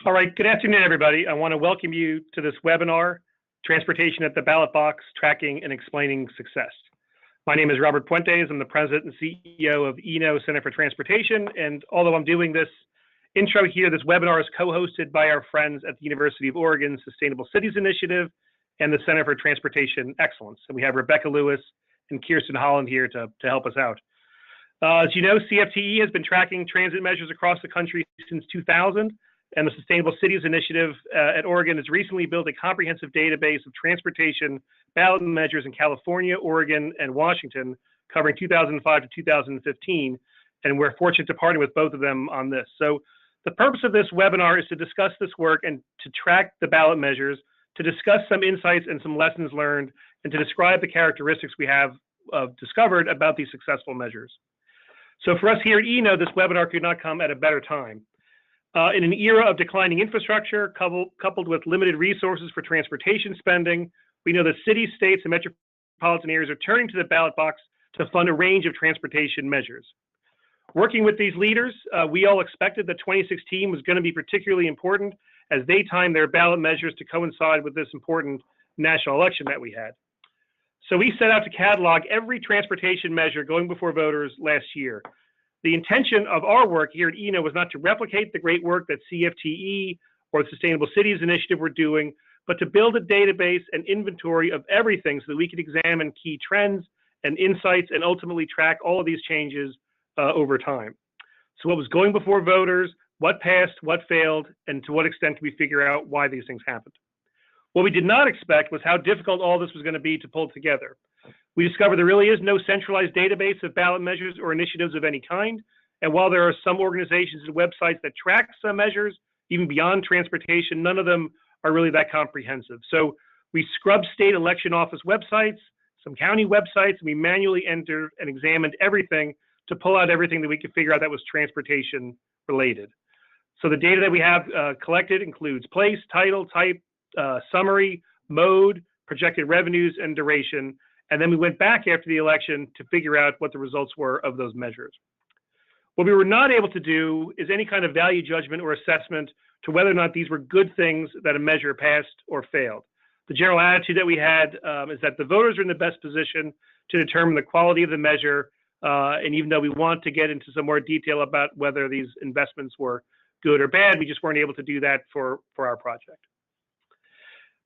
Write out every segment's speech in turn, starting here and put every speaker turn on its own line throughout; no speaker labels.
All right, good afternoon, everybody. I want to welcome you to this webinar, Transportation at the Ballot Box, Tracking and Explaining Success. My name is Robert Puentes. I'm the President and CEO of Eno Center for Transportation. And although I'm doing this intro here, this webinar is co-hosted by our friends at the University of Oregon Sustainable Cities Initiative and the Center for Transportation Excellence. And we have Rebecca Lewis and Kirsten Holland here to help us out. As you know, CFTE has been tracking transit measures across the country since 2000. And the Sustainable Cities Initiative at Oregon has recently built a comprehensive database of transportation ballot measures in California, Oregon, and Washington, covering 2005 to 2015. And we're fortunate to partner with both of them on this. So the purpose of this webinar is to discuss this work and to track the ballot measures, to discuss some insights and some lessons learned, and to describe the characteristics we have discovered about these successful measures. So for us here at Eno, this webinar could not come at a better time. In an era of declining infrastructure, coupled with limited resources for transportation spending, we know that cities, states, and metropolitan areas are turning to the ballot box to fund a range of transportation measures. Working with these leaders, we all expected that 2016 was going to be particularly important as they timed their ballot measures to coincide with this important national election that we had. So we set out to catalog every transportation measure going before voters last year. The intention of our work here at Eno was not to replicate the great work that CFTE or the Sustainable Cities Initiative were doing, but to build a database and inventory of everything so that we could examine key trends and insights and ultimately track all of these changes over time. So what was going before voters, what passed, what failed, and to what extent can we figure out why these things happened. What we did not expect was how difficult all this was going to be to pull together. We discovered there really is no centralized database of ballot measures or initiatives of any kind. And while there are some organizations and websites that track some measures, even beyond transportation, none of them are really that comprehensive. So we scrubbed state election office websites, some county websites, and we manually entered and examined everything to pull out everything that we could figure out that was transportation related. So the data that we have collected includes place, title, type, summary, mode, projected revenues, and duration. And then we went back after the election to figure out what the results were of those measures. What we were not able to do is any kind of value judgment or assessment to whether or not these were good things that a measure passed or failed. The general attitude that we had is that the voters are in the best position to determine the quality of the measure. And even though we want to get into some more detail about whether these investments were good or bad, we just weren't able to do that for our project.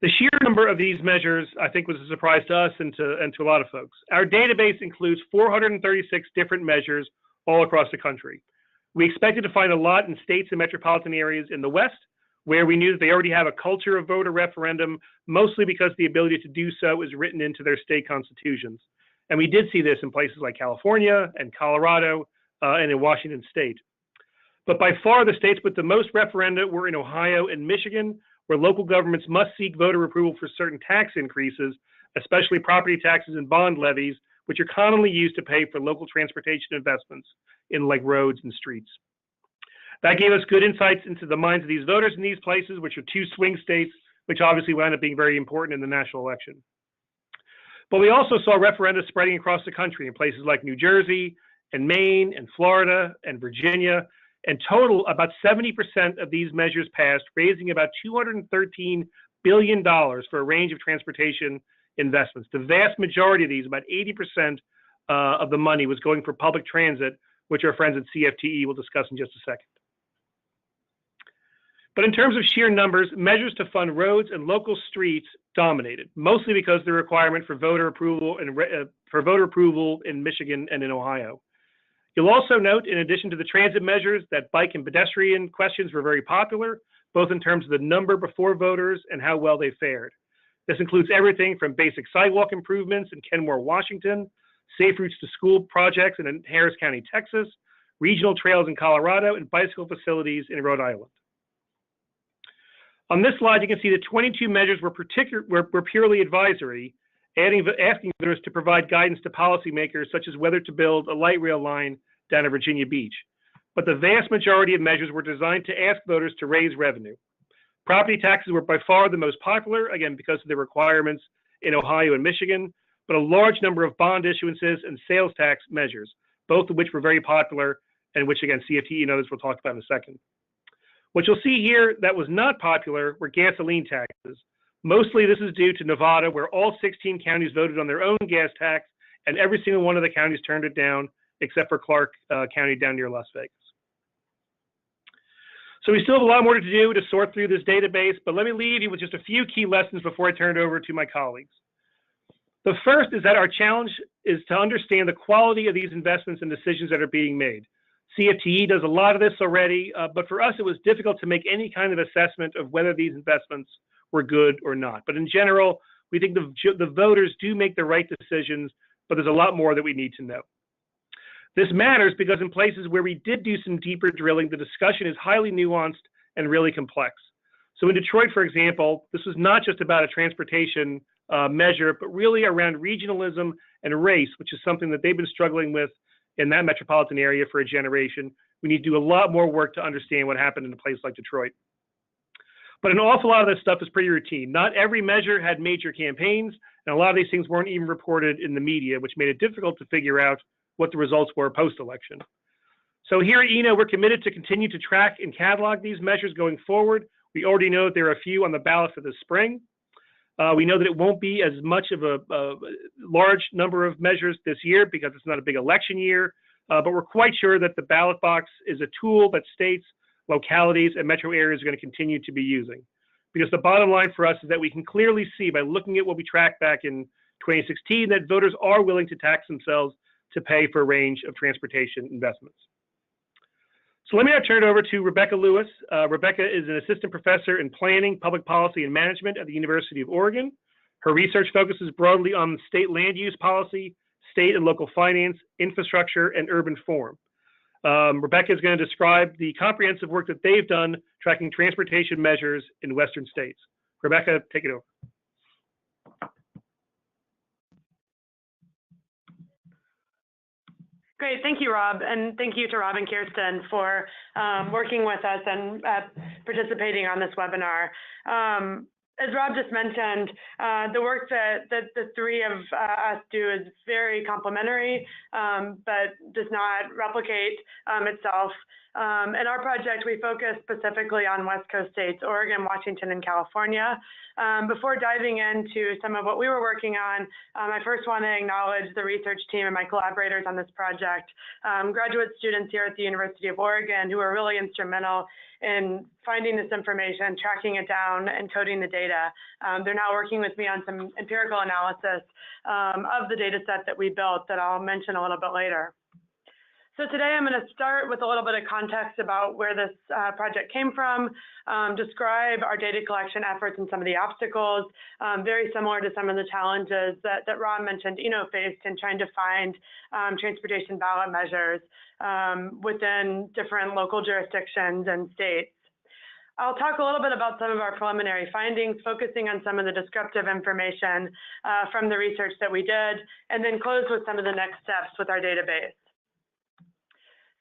The sheer number of these measures, I think, was a surprise to us and to a lot of folks. Our database includes 436 different measures all across the country. We expected to find a lot in states and metropolitan areas in the West, where we knew that they already have a culture of voter referendum, mostly because the ability to do so is written into their state constitutions. And we did see this in places like California and Colorado and in Washington state. But by far, the states with the most referenda were in Ohio and Michigan, where local governments must seek voter approval for certain tax increases, especially property taxes and bond levies, which are commonly used to pay for local transportation investments in like roads and streets. That gave us good insights into the minds of these voters in these places, which are two swing states, which obviously wound up being very important in the national election. But we also saw referenda spreading across the country in places like New Jersey and Maine and Florida and Virginia. In total, about 70% of these measures passed, raising about $213 billion for a range of transportation investments. The vast majority of these, about 80% of the money, was going for public transit, which our friends at CFTE will discuss in just a second. But in terms of sheer numbers, measures to fund roads and local streets dominated, mostly because of the requirement for voter approval in Michigan and in Ohio. You'll also note, in addition to the transit measures, that bike and pedestrian questions were very popular, both in terms of the number before voters and how well they fared. This includes everything from basic sidewalk improvements in Kenmore, Washington, safe routes to school projects in Harris County, Texas, regional trails in Colorado, and bicycle facilities in Rhode Island. On this slide, you can see that 22 measures were purely advisory, asking voters to provide guidance to policymakers, such as whether to build a light rail line down to Virginia Beach. But the vast majority of measures were designed to ask voters to raise revenue. Property taxes were by far the most popular, again, because of the requirements in Ohio and Michigan, but a large number of bond issuances and sales tax measures, both of which were very popular and which, again, CFTE and others will talk about in a second. What you'll see here that was not popular were gasoline taxes. Mostly this is due to Nevada, where all 16 counties voted on their own gas tax, and every single one of the counties turned it down, except for Clark County down near Las Vegas. So we still have a lot more to do to sort through this database, but let me leave you with just a few key lessons before I turn it over to my colleagues. The first is that our challenge is to understand the quality of these investments and decisions that are being made. CFTE does a lot of this already, but for us, it was difficult to make any kind of assessment of whether these investments were good or not. But in general, we think the voters do make the right decisions, but there's a lot more that we need to know. This matters because in places where we did do some deeper drilling, the discussion is highly nuanced and really complex. So in Detroit, for example, this was not just about a transportation measure, but really around regionalism and race, which is something that they've been struggling with in that metropolitan area for a generation. We need to do a lot more work to understand what happened in a place like Detroit. But an awful lot of this stuff is pretty routine. Not every measure had major campaigns, and a lot of these things weren't even reported in the media, which made it difficult to figure out what the results were post-election. So here at Eno, we're committed to continue to track and catalog these measures going forward. We already know that there are a few on the ballot for this spring. We know that it won't be as much of a large number of measures this year because it's not a big election year, but we're quite sure that the ballot box is a tool that states, localities, and metro areas are going to continue to be using. Because the bottom line for us is that we can clearly see by looking at what we tracked back in 2016 that voters are willing to tax themselves to pay for a range of transportation investments. So let me now turn it over to Rebecca Lewis. Rebecca is an assistant professor in planning, public policy, and management at the University of Oregon. Her research focuses broadly on state land use policy, state and local finance, infrastructure, and urban form. Rebecca is going to describe the comprehensive work that they've done tracking transportation measures in Western states. Rebecca, take it over.
Great, thank you, Rob, and thank you to Rob and Kirsten for working with us and participating on this webinar. As Rob just mentioned, the work that the three of us do is very complementary, but does not replicate itself. In our project, we focus specifically on West Coast states, Oregon, Washington, and California. Before diving into some of what we were working on, I first want to acknowledge the research team and my collaborators on this project, graduate students here at the University of Oregon who are really instrumental in finding this information, tracking it down, and coding the data. They're now working with me on some empirical analysis of the data set that we built that I'll mention a little bit later. So today I'm going to start with a little bit of context about where this project came from, describe our data collection efforts and some of the obstacles, very similar to some of the challenges that Rob mentioned Eno faced in trying to find transportation ballot measures within different local jurisdictions and states. I'll talk a little bit about some of our preliminary findings, focusing on some of the descriptive information from the research that we did, and then close with some of the next steps with our database.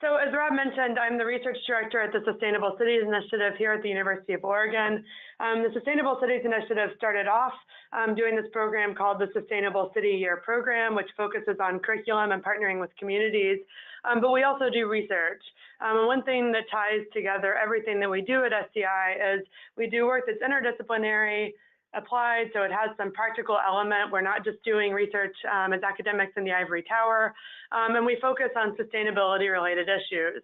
So as Rob mentioned, I'm the research director at the Sustainable Cities Initiative here at the University of Oregon. The Sustainable Cities Initiative started off doing this program called the Sustainable City Year Program, which focuses on curriculum and partnering with communities. But we also do research. And one thing that ties together everything that we do at SCI is we do work that's interdisciplinary, applied, so it has some practical element. We're not just doing research as academics in the ivory tower, and we focus on sustainability related issues.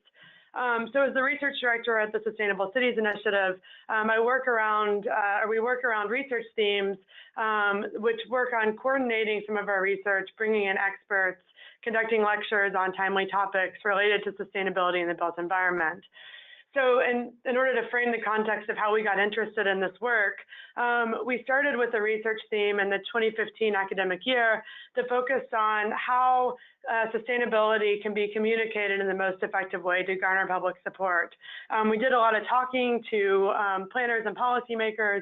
So as the research director at the Sustainable Cities Initiative, we work around research themes, which work on coordinating some of our research, bringing in experts, conducting lectures on timely topics related to sustainability in the built environment. So in order to frame the context of how we got interested in this work, we started with a research theme in the 2015 academic year that focused on how sustainability can be communicated in the most effective way to garner public support. We did a lot of talking to planners and policymakers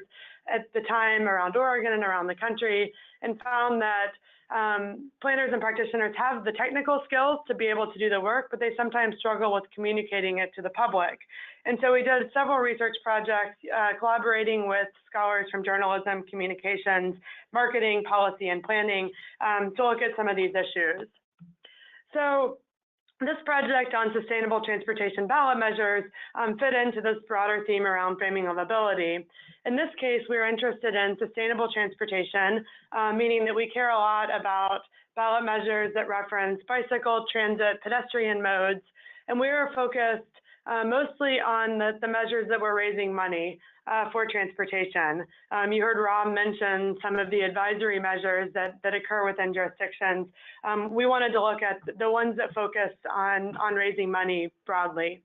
at the time around Oregon and around the country, and found that planners and practitioners have the technical skills to be able to do the work, but they sometimes struggle with communicating it to the public. And so we did several research projects collaborating with scholars from journalism, communications, marketing, policy, and planning to look at some of these issues. So This project on sustainable transportation ballot measures fit into this broader theme around framing livability. In this case, we're interested in sustainable transportation, meaning that we care a lot about ballot measures that reference bicycle, transit, pedestrian modes, and we are focused mostly on the measures that were raising money for transportation. You heard Rob mention some of the advisory measures that occur within jurisdictions. We wanted to look at the ones that focus on raising money broadly.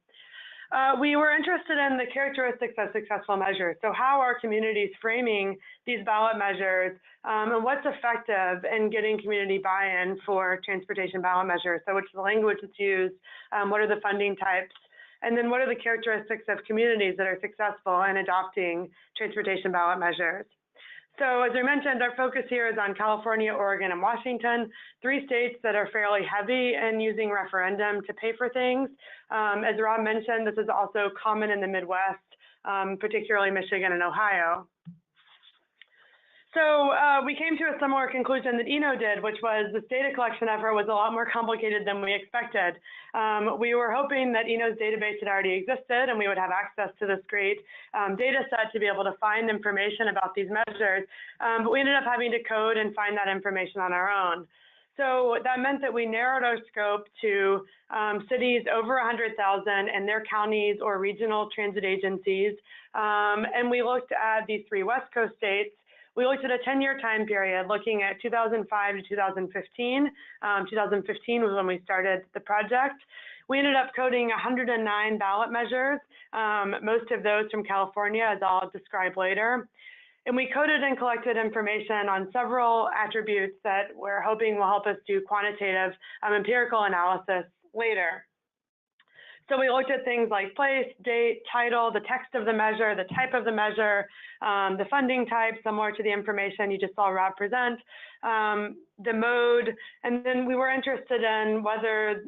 We were interested in the characteristics of successful measures. So how are communities framing these ballot measures and what's effective in getting community buy-in for transportation ballot measures? So what's the language that's used? What are the funding types? And then what are the characteristics of communities that are successful in adopting transportation ballot measures? So as I mentioned, our focus here is on California, Oregon, and Washington, 3 states that are fairly heavy in using referendum to pay for things. As Rob mentioned, this is also common in the Midwest, particularly Michigan and Ohio. So we came to a similar conclusion that Eno did, which was this data collection effort was a lot more complicated than we expected. We were hoping that Eno's database had already existed and we would have access to this great data set to be able to find information about these measures, but we ended up having to code and find that information on our own. So that meant that we narrowed our scope to cities over 100,000 and their counties or regional transit agencies, and we looked at these 3 West Coast states. We looked at a 10-year time period looking at 2005 to 2015. 2015 was when we started the project. We ended up coding 109 ballot measures, most of those from California, as I'll describe later. And we coded and collected information on several attributes that we're hoping will help us do quantitative empirical analysis later. So we looked at things like place, date, title, the text of the measure, the type of the measure, the funding type, similar to the information you just saw Rob present, the mode, and then we were interested in whether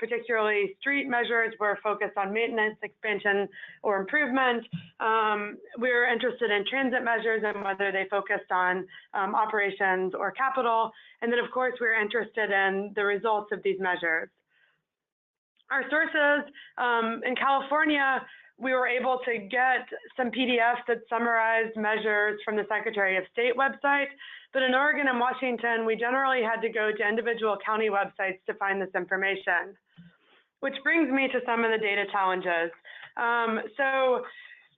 particularly street measures were focused on maintenance, expansion, or improvement. We were interested in transit measures and whether they focused on operations or capital. And then, of course, we were interested in the results of these measures. Our sources in California, we were able to get some PDFs that summarized measures from the Secretary of State website, but in Oregon and Washington, we generally had to go to individual county websites to find this information, which brings me to some of the data challenges. So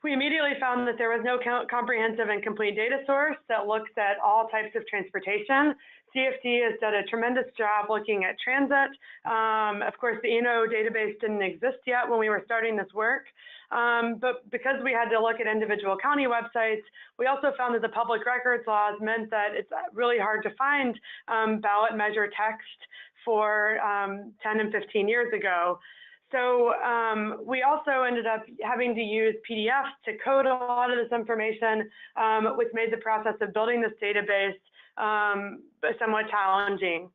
we immediately found that there was no comprehensive and complete data source that looks at all types of transportation. CFTE has done a tremendous job looking at transit. Of course, the Eno database didn't exist yet when we were starting this work. But because we had to look at individual county websites, we also found that the public records laws meant that it's really hard to find ballot measure text for 10 and 15 years ago. So we also ended up having to use PDFs to code a lot of this information, which made the process of building this database somewhat challenging.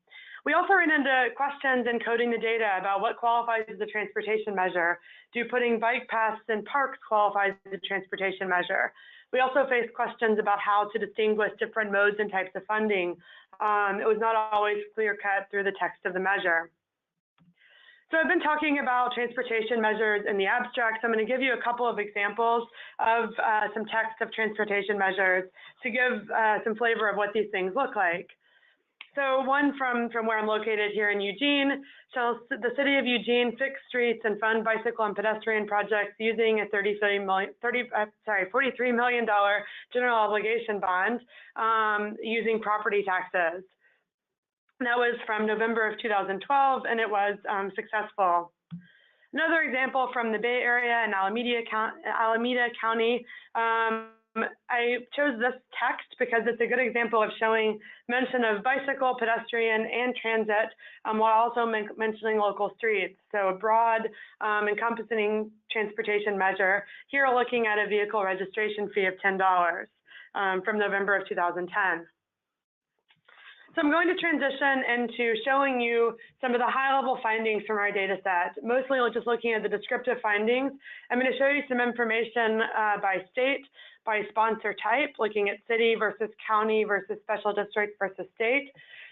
We also ran into questions in coding the data about what qualifies as a transportation measure. Do putting bike paths in parks qualify as a transportation measure? We also faced questions about how to distinguish different modes and types of funding. It was not always clear cut through the text of the measure. So I've been talking about transportation measures in the abstract. So I'm going to give you a couple of examples of some text of transportation measures to give some flavor of what these things look like. So one from where I'm located here in Eugene shows the city of Eugene fix streets and fund bicycle and pedestrian projects using a $43 million general obligation bond using property taxes. That was from November of 2012, and it was successful. Another example from the Bay Area in Alameda County, I chose this text because it's a good example of showing mention of bicycle, pedestrian, and transit while also mentioning local streets. So a broad encompassing transportation measure. Here looking at a vehicle registration fee of $10 from November of 2010. So I'm going to transition into showing you some of the high-level findings from our data set, mostly just looking at the descriptive findings. I'm going to show you some information by state, by sponsor type, looking at city versus county versus special district versus state.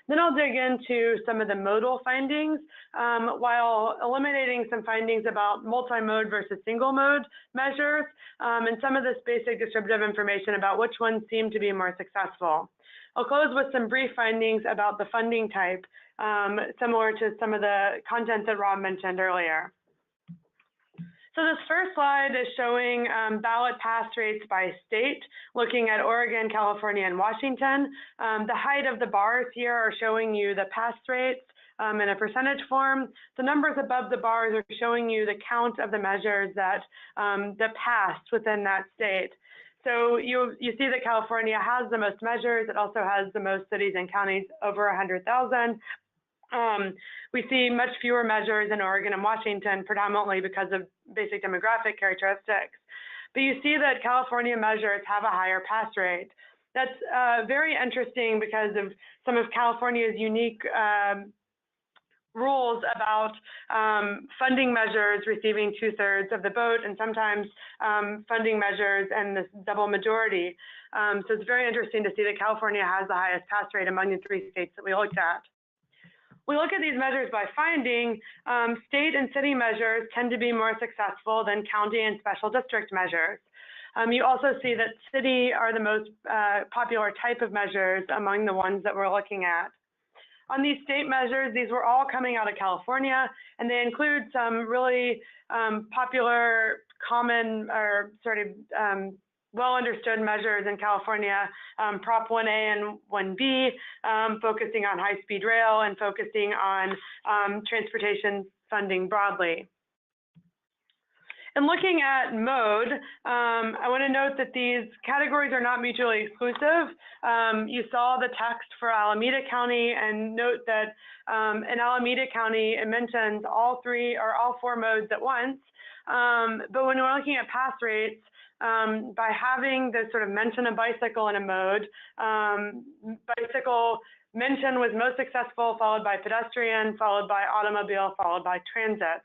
Then I'll dig into some of the modal findings while eliminating some findings about multi-mode versus single mode measures and some of this basic distributive information about which ones seem to be more successful. I'll close with some brief findings about the funding type, similar to some of the content that Rob mentioned earlier. So this first slide is showing ballot pass rates by state, looking at Oregon, California, and Washington. The height of the bars here are showing you the pass rates in a percentage form. The numbers above the bars are showing you the count of the measures that passed within that state. So you see that California has the most measures. It also has the most cities and counties over 100,000. We see much fewer measures in Oregon and Washington, predominantly because of basic demographic characteristics. But you see that California measures have a higher pass rate. That's very interesting because of some of California's unique rules about funding measures receiving 2/3 of the vote, and sometimes funding measures and this double majority. So it's very interesting to see that California has the highest pass rate among the 3 states that we looked at. We look at these measures by finding state and city measures tend to be more successful than county and special district measures. You also see that city are the most popular type of measures among the ones that we're looking at. On these state measures, these were all coming out of California, and they include some really popular, common, or sort of well understood measures in California, Prop 1A and 1B, focusing on high-speed rail and focusing on transportation funding broadly. And looking at mode, I want to note that these categories are not mutually exclusive. You saw the text for Alameda County, and note that in Alameda County, it mentions all 3 or all 4 modes at once. But when we're looking at pass rates, by having the sort of mention of bicycle in a mode, bicycle mention was most successful, followed by pedestrian, followed by automobile, followed by transit.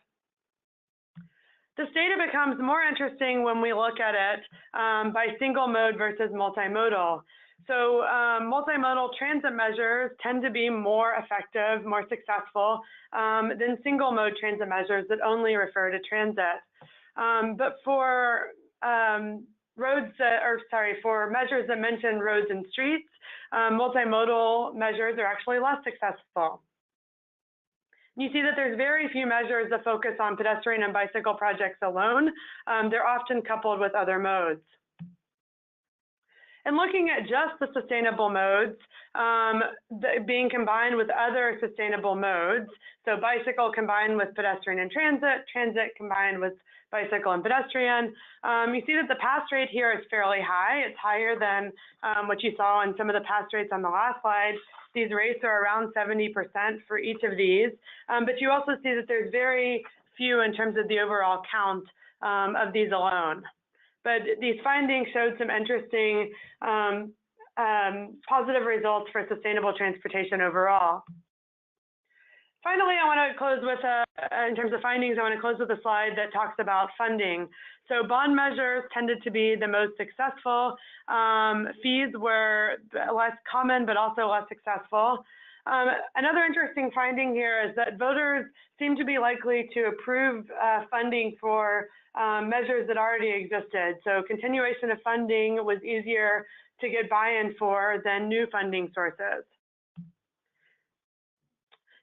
This data becomes more interesting when we look at it by single mode versus multimodal. So multimodal transit measures tend to be more effective, more successful than single mode transit measures that only refer to transit. But for for measures that mention roads and streets, multimodal measures are actually less successful. You see that there's very few measures that focus on pedestrian and bicycle projects alone. They're often coupled with other modes. And looking at just the sustainable modes being combined with other sustainable modes, so bicycle combined with pedestrian and transit, transit combined with bicycle and pedestrian, you see that the pass rate here is fairly high. It's higher than what you saw in some of the pass rates on the last slide. These rates are around 70% for each of these, but you also see that there's very few in terms of the overall count of these alone. But these findings showed some interesting positive results for sustainable transportation overall. Finally, I want to close with, in terms of findings, I want to close with a slide that talks about funding. So bond measures tended to be the most successful. Fees were less common, but also less successful. Another interesting finding here is that voters seem to be likely to approve funding for measures that already existed. So continuation of funding was easier to get buy-in for than new funding sources.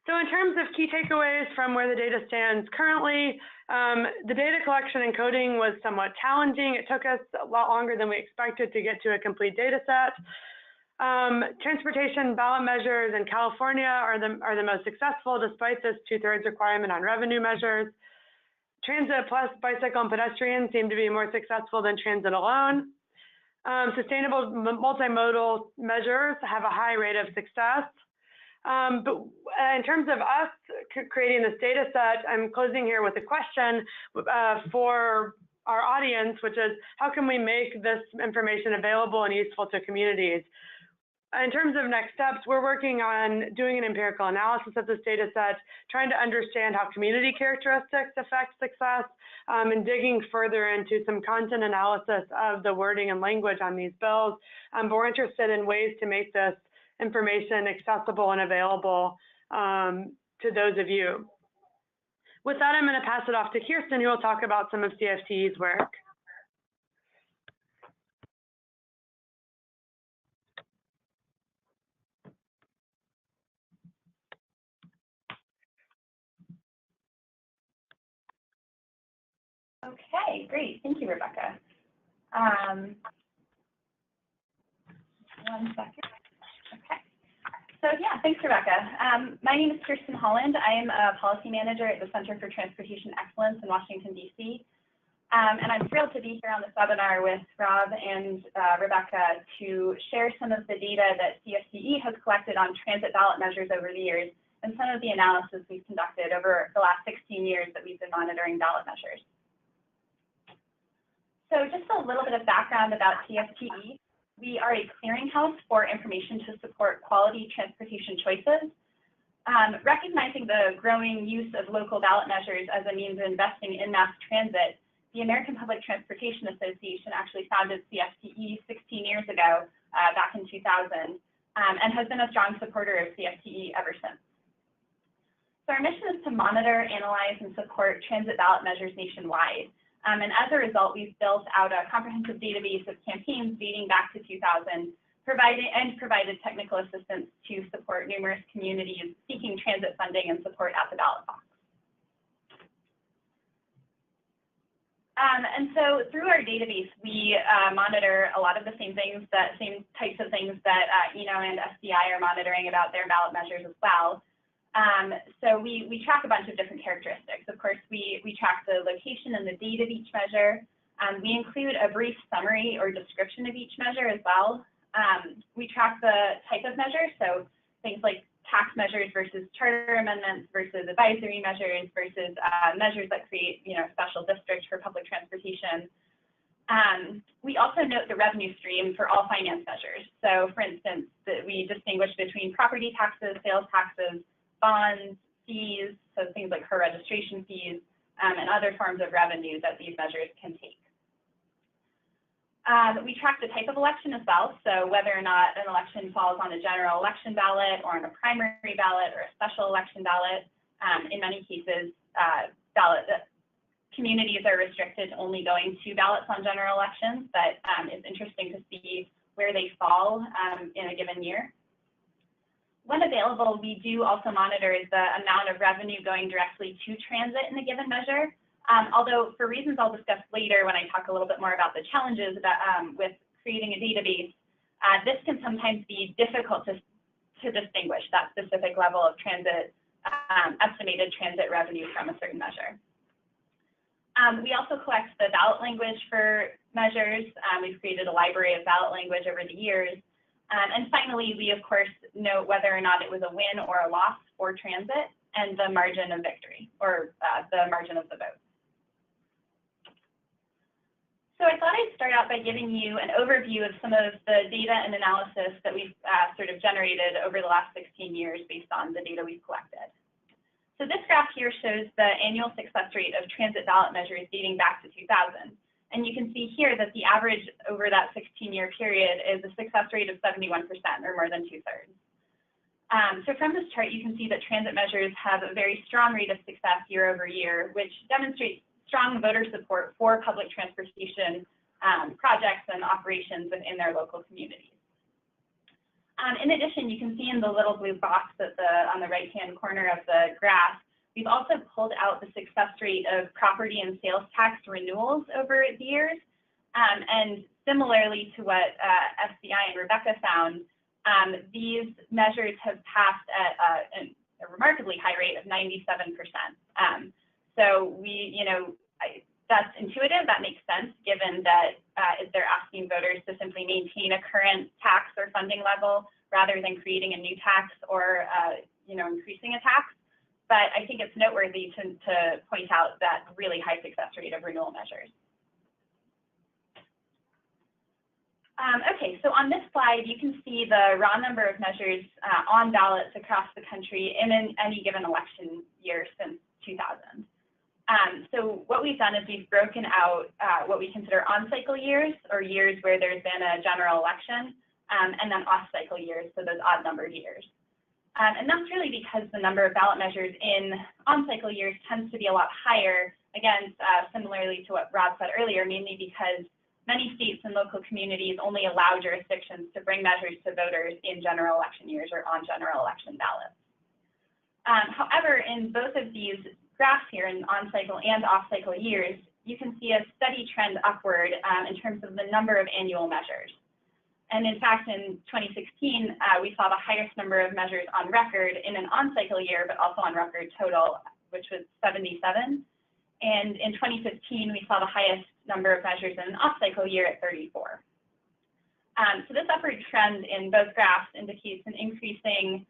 So in terms of key takeaways from where the data stands currently, the data collection and coding was somewhat challenging. It took us a lot longer than we expected to get to a complete data set. Transportation ballot measures in California are the most successful despite this 2/3 requirement on revenue measures. Transit plus bicycle and pedestrian seem to be more successful than transit alone. Sustainable multimodal measures have a high rate of success. But in terms of us creating this data set, I'm closing here with a question for our audience, which is how can we make this information available and useful to communities? In terms of next steps, we're working on doing an empirical analysis of this data set, trying to understand how community characteristics affect success, and digging further into some content analysis of the wording and language on these bills. But we're interested in ways to make this information accessible and available to those of you. With that, I'm going to pass it off to Kirsten, who will talk about some of CFTE's work.
Okay, great. Thank you, Rebecca. One second. Okay. So yeah, thanks, Rebecca. My name is Kirsten Holland. I am a policy manager at the Center for Transportation Excellence in Washington, D.C. And I'm thrilled to be here on this webinar with Rob and Rebecca to share some of the data that CFTE has collected on transit ballot measures over the years and some of the analysis we've conducted over the last 16 years that we've been monitoring ballot measures. So just a little bit of background about CFTE. We are a clearinghouse for information to support quality transportation choices. Recognizing the growing use of local ballot measures as a means of investing in mass transit, the American Public Transportation Association actually founded CFTE 16 years ago, back in 2000, and has been a strong supporter of CFTE ever since. So our mission is to monitor, analyze, and support transit ballot measures nationwide. And as a result, we've built out a comprehensive database of campaigns dating back to 2000, provided technical assistance to support numerous communities seeking transit funding and support at the ballot box. And so through our database, we monitor a lot of the same types of things that Eno and SDI are monitoring about their ballot measures as well. So we track a bunch of different characteristics. Of course, we track the location and the date of each measure. We include a brief summary or description of each measure as well. We track the type of measure, so things like tax measures versus charter amendments versus advisory measures versus measures that create, special districts for public transportation. We also note the revenue stream for all finance measures. So, for instance, we distinguish between property taxes, sales taxes, bonds, fees, so things like her registration fees, and other forms of revenue that these measures can take. We track the type of election as well, so whether or not an election falls on a general election ballot or on a primary ballot or a special election ballot. In many cases, communities are restricted to only going to ballots on general elections, but it's interesting to see where they fall in a given year. When available, we do also monitor the amount of revenue going directly to transit in a given measure. Although for reasons I'll discuss later when I talk a little bit more about the challenges with creating a database, this can sometimes be difficult to distinguish that specific level of estimated transit revenue from a certain measure. We also collect the ballot language for measures. We've created a library of ballot language over the years. And finally, we, of course, note whether or not it was a win or a loss for transit and the margin of victory, or the margin of the vote. So I thought I'd start out by giving you an overview of some of the data and analysis that we've sort of generated over the last 16 years based on the data we've collected. So this graph here shows the annual success rate of transit ballot measures dating back to 2000. And you can see here that the average over that 16-year period is a success rate of 71%, or more than 2/3. So from this chart, you can see that transit measures have a very strong rate of success year over year, which demonstrates strong voter support for public transportation projects and operations within their local communities. In addition, you can see in the little blue box on the right-hand corner of the graph, we've also pulled out the success rate of property and sales tax renewals over the years. And similarly to what SDI and Rebecca found, these measures have passed at a remarkably high rate of 97%. So that's intuitive, that makes sense, given that they're asking voters to simply maintain a current tax or funding level rather than creating a new tax or increasing a tax. But I think it's noteworthy to point out that really high success rate of renewal measures. Okay, so on this slide, you can see the raw number of measures on ballots across the country in any given election year since 2000. So what we've done is we've broken out what we consider on-cycle years, or years where there's been a general election, and then off-cycle years, so those odd-numbered years. And that's really because the number of ballot measures in on-cycle years tends to be a lot higher, again, similarly to what Rob said earlier, mainly because many states and local communities only allow jurisdictions to bring measures to voters in general election years or on general election ballots. However, in both of these graphs here, in on-cycle and off-cycle years, you can see a steady trend upward in terms of the number of annual measures. And in fact, in 2016, we saw the highest number of measures on record in an on-cycle year, but also on record total, which was 77. And in 2015, we saw the highest number of measures in an off-cycle year at 34. So this upward trend in both graphs indicates an increasing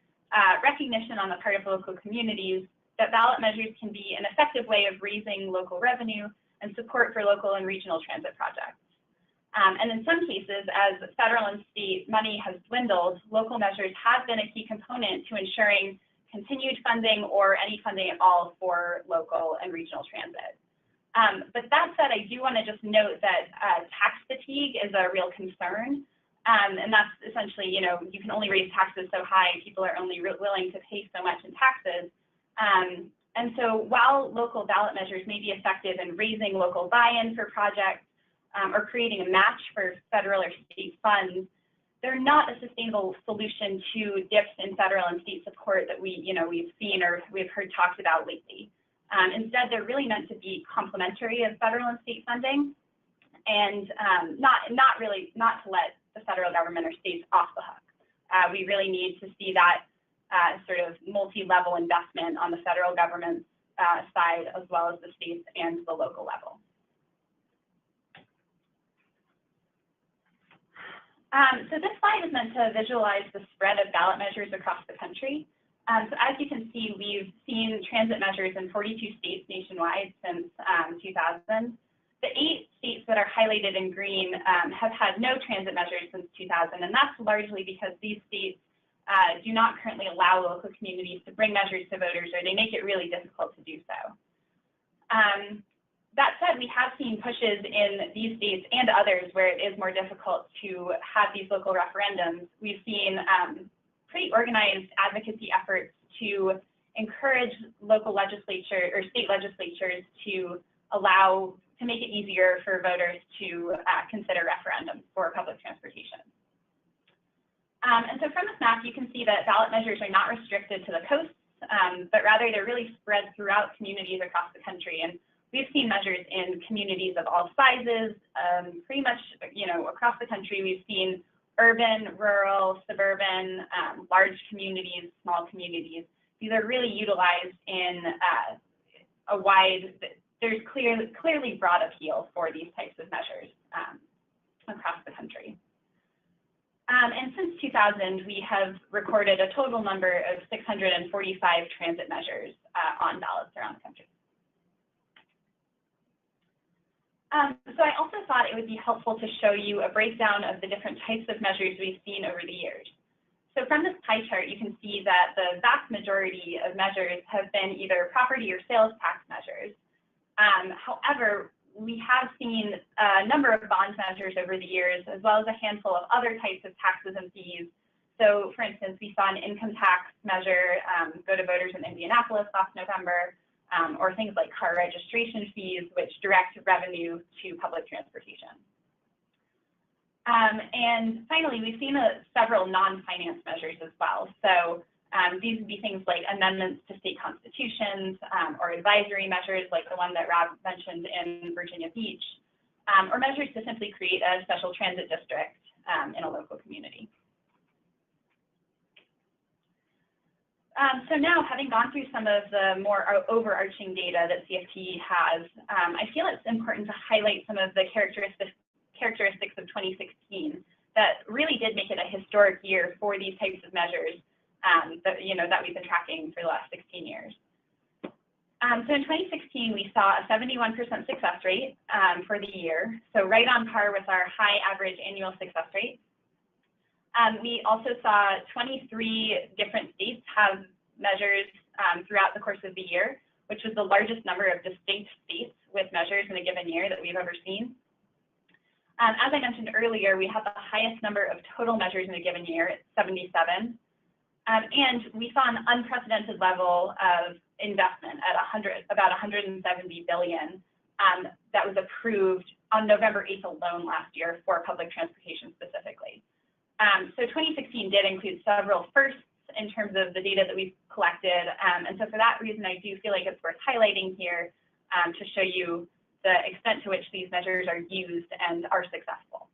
recognition on the part of local communities that ballot measures can be an effective way of raising local revenue and support for local and regional transit projects. And in some cases, as federal and state money has dwindled, local measures have been a key component to ensuring continued funding or any funding at all for local and regional transit. But that said, I do want to just note that tax fatigue is a real concern. And that's essentially, you know, you can only raise taxes so high, people are only willing to pay so much in taxes. And so while local ballot measures may be effective in raising local buy-in for projects or creating a match for federal or state funds, they're not a sustainable solution to dips in federal and state support that we've seen or we've heard talked about lately. Instead, they're really meant to be complementary of federal and state funding, and not to let the federal government or states off the hook. We really need to see that sort of multi-level investment on the federal government side, as well as the states and the local level. So this slide is meant to visualize the spread of ballot measures across the country. So as you can see, we've seen transit measures in 42 states nationwide since 2000. The 8 states that are highlighted in green have had no transit measures since 2000, and that's largely because these states do not currently allow local communities to bring measures to voters, or they make it really difficult to do so. That said, we have seen pushes in these states and others where it is more difficult to have these local referendums. We've seen pretty organized advocacy efforts to encourage local legislature or state legislatures to make it easier for voters to consider referendums for public transportation. And so from this map, you can see that ballot measures are not restricted to the coasts, but rather they're really spread throughout communities across the country. And we've seen measures in communities of all sizes, pretty much, across the country. We've seen urban, rural, suburban, large communities, small communities. These are really utilized in there's clearly broad appeal for these types of measures across the country. And since 2000, we have recorded a total number of 645 transit measures on ballots around the country. So I also thought it would be helpful to show you a breakdown of the different types of measures we've seen over the years. So from this pie chart, you can see that the vast majority of measures have been either property or sales tax measures. However, we have seen a number of bond measures over the years, as well as a handful of other types of taxes and fees. So for instance, we saw an income tax measure go to voters in Indianapolis last November, or things like car registration fees, which direct revenue to public transportation. And finally, we've seen several non-finance measures as well. So these would be things like amendments to state constitutions, or advisory measures like the one that Rob mentioned in Virginia Beach, or measures to simply create a special transit district in a local community. So now, having gone through some of the more overarching data that CFTE has, I feel it's important to highlight some of the characteristics of 2016 that really did make it a historic year for these types of measures that we've been tracking for the last 16 years. So in 2016, we saw a 71% success rate for the year, so right on par with our high average annual success rate. We also saw 23 different states have measures throughout the course of the year, which was the largest number of distinct states with measures in a given year that we've ever seen. As I mentioned earlier, we have the highest number of total measures in a given year at 77. And we saw an unprecedented level of investment at about 170 billion that was approved on November 8th alone last year for public transportation specifically. So 2016 did include several firsts in terms of the data that we've collected. And so for that reason, I do feel like it's worth highlighting here to show you the extent to which these measures are used and are successful.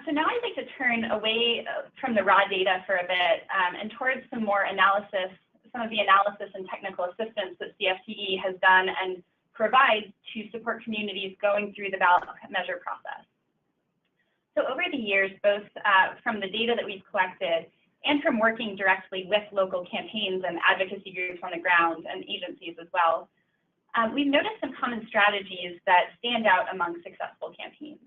So now I'd like to turn away from the raw data for a bit and towards some more analysis, some of the analysis and technical assistance that CFTE has done and provides to support communities going through the ballot measure process. So over the years, both from the data that we've collected and from working directly with local campaigns and advocacy groups on the ground and agencies as well, we've noticed some common strategies that stand out among successful campaigns.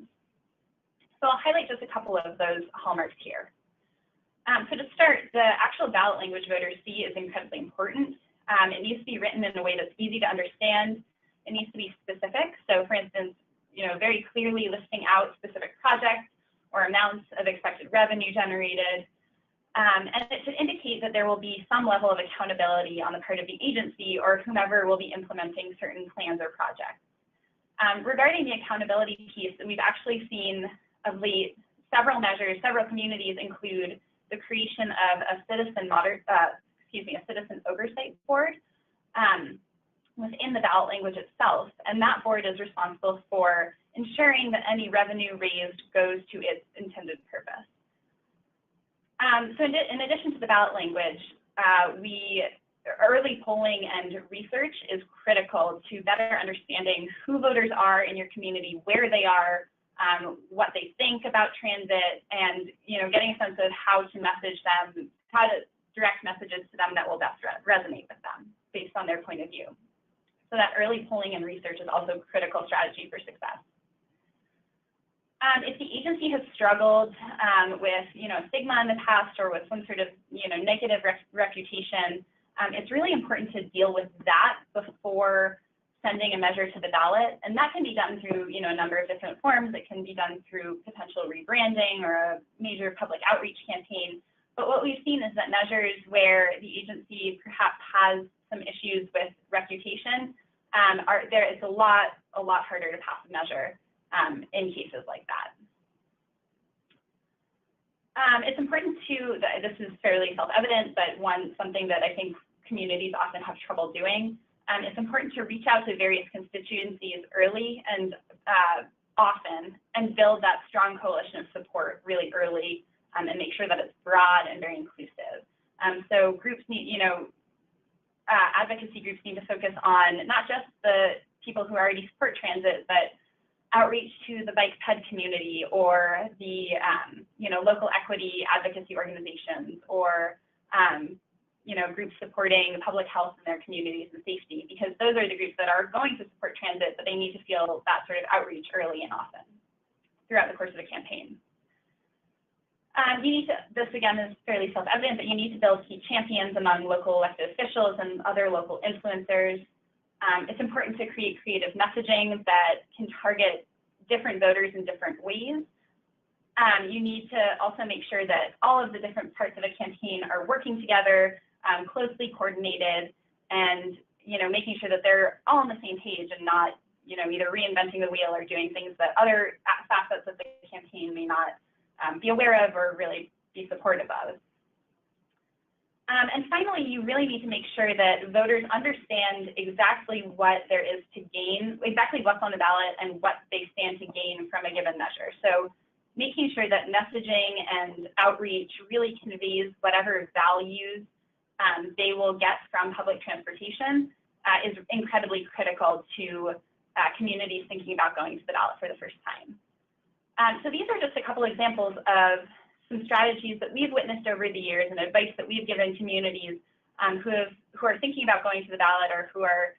So I'll highlight just a couple of those hallmarks here. So to start, the actual ballot language voters see is incredibly important. It needs to be written in a way that's easy to understand. It needs to be specific. So for instance, very clearly listing out specific projects or amounts of expected revenue generated. And it should indicate that there will be some level of accountability on the part of the agency or whomever will be implementing certain plans or projects. Regarding the accountability piece, we've actually seen of late several measures, several communities include the creation of a citizen oversight board within the ballot language itself, and that board is responsible for ensuring that any revenue raised goes to its intended purpose. So in addition to the ballot language, early polling and research is critical to better understanding who voters are in your community, where they are, what they think about transit, and getting a sense of how to message them, how to direct messages to them that will best resonate with them based on their point of view. So that early polling and research is also a critical strategy for success. If the agency has struggled with stigma in the past or with some sort of negative reputation, it's really important to deal with that before sending a measure to the ballot, and that can be done through a number of different forms. It can be done through potential rebranding or a major public outreach campaign. But what we've seen is that measures where the agency perhaps has some issues with reputation, it's a lot harder to pass a measure in cases like that. It's important to, this is fairly self-evident, but something that I think communities often have trouble doing. It's important to reach out to various constituencies early and often and build that strong coalition of support really early and make sure that it's broad and very inclusive. So groups need, advocacy groups need to focus on not just the people who already support transit, but outreach to the bike ped community or the local equity advocacy organizations or groups supporting public health in their communities and safety, because those are the groups that are going to support transit, but they need to feel that sort of outreach early and often throughout the course of the campaign. This again is fairly self-evident, but you need to build key champions among local elected officials and other local influencers. It's important to create creative messaging that can target different voters in different ways. You need to also make sure that all of the different parts of a campaign are working together, closely coordinated, and making sure that they're all on the same page and not either reinventing the wheel or doing things that other facets of the campaign may not be aware of or really be supportive of. And finally, you really need to make sure that voters understand exactly what there is to gain, exactly what's on the ballot and what they stand to gain from a given measure. So making sure that messaging and outreach really conveys whatever values they will get from public transportation is incredibly critical to communities thinking about going to the ballot for the first time. So these are just a couple examples of some strategies that we've witnessed over the years and advice that we've given communities who are thinking about going to the ballot or who are